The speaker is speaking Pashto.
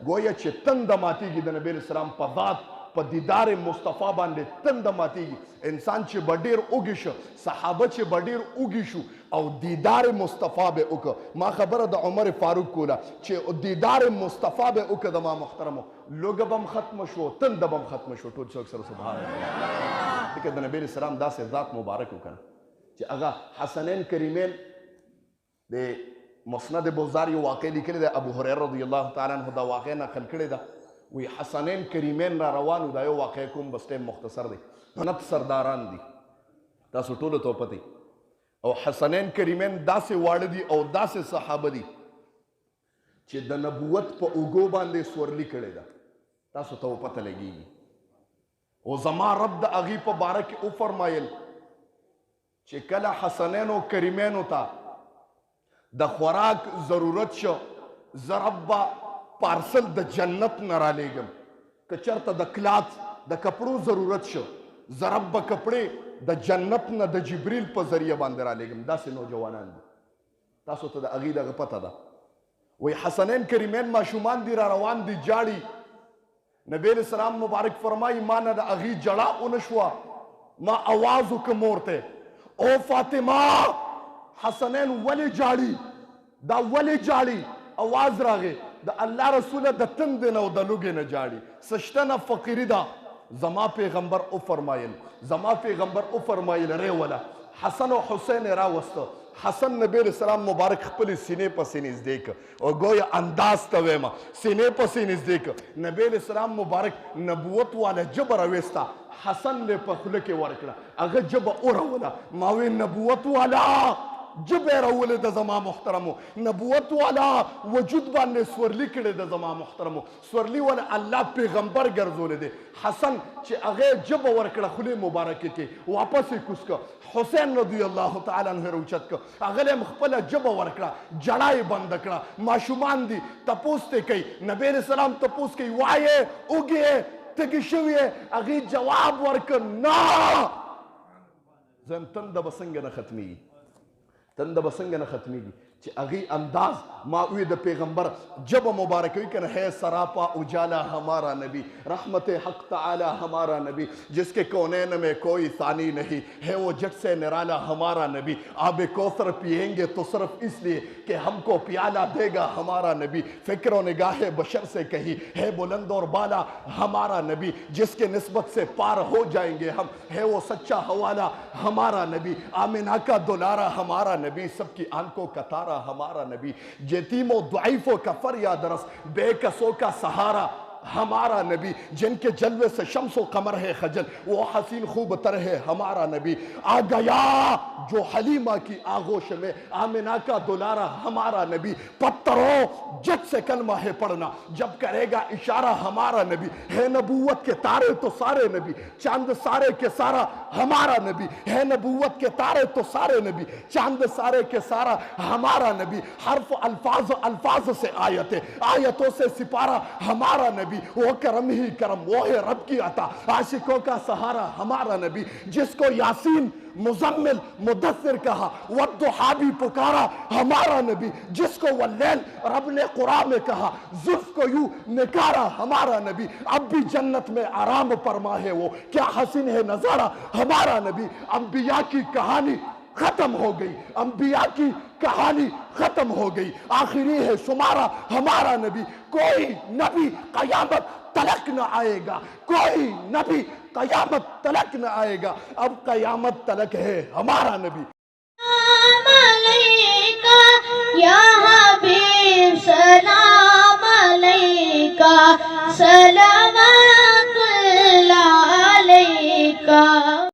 گویا چې تنده ماتیږي د نبی اسلام په ذات په دیدار مصطفی باندې تنده ماتیږي. انسان چې به ډېر اوږي شو، صحابه چې به ډېر اوږي شو او دیدار مصطفی به وکړه. ما خبره د عمر فاروق کوله چې دیدار مصطفی به وکړه د ما محترمو، لوږه به هم ختمه شو، تنده به هم ختمه شو. ټول څوک سره سبحان الله. ځکه د نبی اسلام داسې ذات مبارک وکړه چې هغه حسنین کریمین د مسند بزار یو واقع لیکلی دی، ابو هریره رضی الله تعالی عنه دا واقع نقل کړې ده. وی حسنین کریمین را روانو، دا یو واقع کوم بس ټیم مختصر دی. 9 سرداران دي، تاسو ټولو ته پته، او حسنین کریمین داسې واړه دي او داسې صحابه دي چې د نبوت په اوږو باندې سورلي کړې ده. تاسو ته پته لګیږي. او زما رب د هغې په باره کې وفرمایل چې کله حسنینو کریمینو ته د خوراک ضرورت شو، زه رب پارسل د جنت نه رالیږم. که چېرته د کلات د کپړو ضرورت شو، زه رب کپړې د جنت نه د جبریل په ذریعه باندې رالیږم. داسې نوجوانان دي، تاسو ته د هغې دغه پته ده. وایي حسنین کریمین ماشومان دي را روان دي جاړي. نبی علیه السلام مبارک فرمایي ما نه د هغې جړا ونه شوه، ما اواز وکړه مور ته، او فاطمه حسنین ولې جاړي؟ دا ولې جاړي؟ اواز راغی د الله رسوله د تندې نه او د لوږې نه جاړي، څه شته نه، فقیري ده. زما پیغمبر وفرمایل، زما پیغمبر وفرمایل ریوله حسن او حسین راوسته. حسن نبی علیه السلام مبارک خپلې سینې پسې نږدې کړه او گویا انداز ته وایم سینې پسې نږدې کړه. نبی علیه السلام مبارک نبوت والا ژبه راویسته، حسن یې په خوله کې ورکړه، هغه ژبه اوروله. ما وی نبوت والا جبه راولې د زما محترمو، نبوت والا وجود باندې سورلي کړې د زما محترمو، سورلي والا الله پیغمبر ګرځولې دی. حسن چې هغه جبه ورکړه خولې مبارکې کې واپس یې کوز کړه. حسین رضی الله تعالی عنه راوچت کړه، هغه له خپله جبه ورکړه، جړا یې بنده کړه. ماشومان دي تپوس ته کوي، نبی علیه السلام تپوس کوي وایې اوږې تږي شوي یې؟ هغې جواب ورکړ نه. زم تنده به څنګه نه ختمیږي، تنده به څنګه نه ختمیږي چې هغې انداز ما وی د پیغمبر جبه مبارکوي که نه ہے سراپا اجالا ہمارا نبی، رحمت حق تعالی ہمارا نبی، جس کے کونین میں کوئی ثانی نہیں ہے وہ جٹ سے نرالا ہمارا نبی، آب کوثر پیئیں گے تو صرف اس لیے کہ ہم کو پیالہ دے گا ہمارا نبی، فکر و نگاہ بشر سے کہی ہے بلند اور بالا ہمارا نبی، جس کے نسبت سے پار ہو جائیں گے ہم ہے وہ سچا حوالہ ہمارا نبی، آمنہ کا دلارا ہمارا نبی، سب کی آنکھوں کا تارا ہمارا نبی، یتیم و ضعیفوں کا فریاد رس، بے کسوں کا سہارا ہمارا نبی، جن کے جلوے سے شمس و قمر ہے خجل وہ حسین خوب تر ہے ہمارا نبی، آ گیا جو حلیمہ کی آغوش میں آمنہ کا دلارا ہمارا نبی، پتھروں جد سے کلمہ ہے پڑھنا جب کرے گا اشارہ ہمارا نبی، ہے نبوت کے تارے تو سارے نبی، چاند سارے کے سارا ہمارا نبی، ہے نبوت کے تارے تو سارے نبی، چاند سارے کے سارا ہمارا نبی، حرف الفاظ سے آیتیں آیتوں سے سپارہ ہمارا نبی، وہ کرم ہی کرم وہ ہے رب کی عطا، عاشقوں کا سہارا ہمارا نبی، جس کو یاسین مزمل مدثر کہا والضحیٰ بھی پکارا ہمارا نبی، جس کو واللیل رب نے قرآن میں کہا زلف کو یوں نکارا ہمارا نبی، اب بھی جنت میں آرام فرما ہے وہ کیا حسین ہے نظارہ ہمارا نبی، انبیاء کی کہانی ختم ہو گئی، انبیاء کی کہانی ختم ہو گئی، آخری ہے شمارہ ہمارا نبی، کوئی نبی قیامت تلک نہ آئے گا، کوئی نبی قیامت تلک نہ آئے گا، اب قیامت تلک ہے ہمارا نبی۔ سلام علیکہ یا حبیب، سلام علیکہ، سلام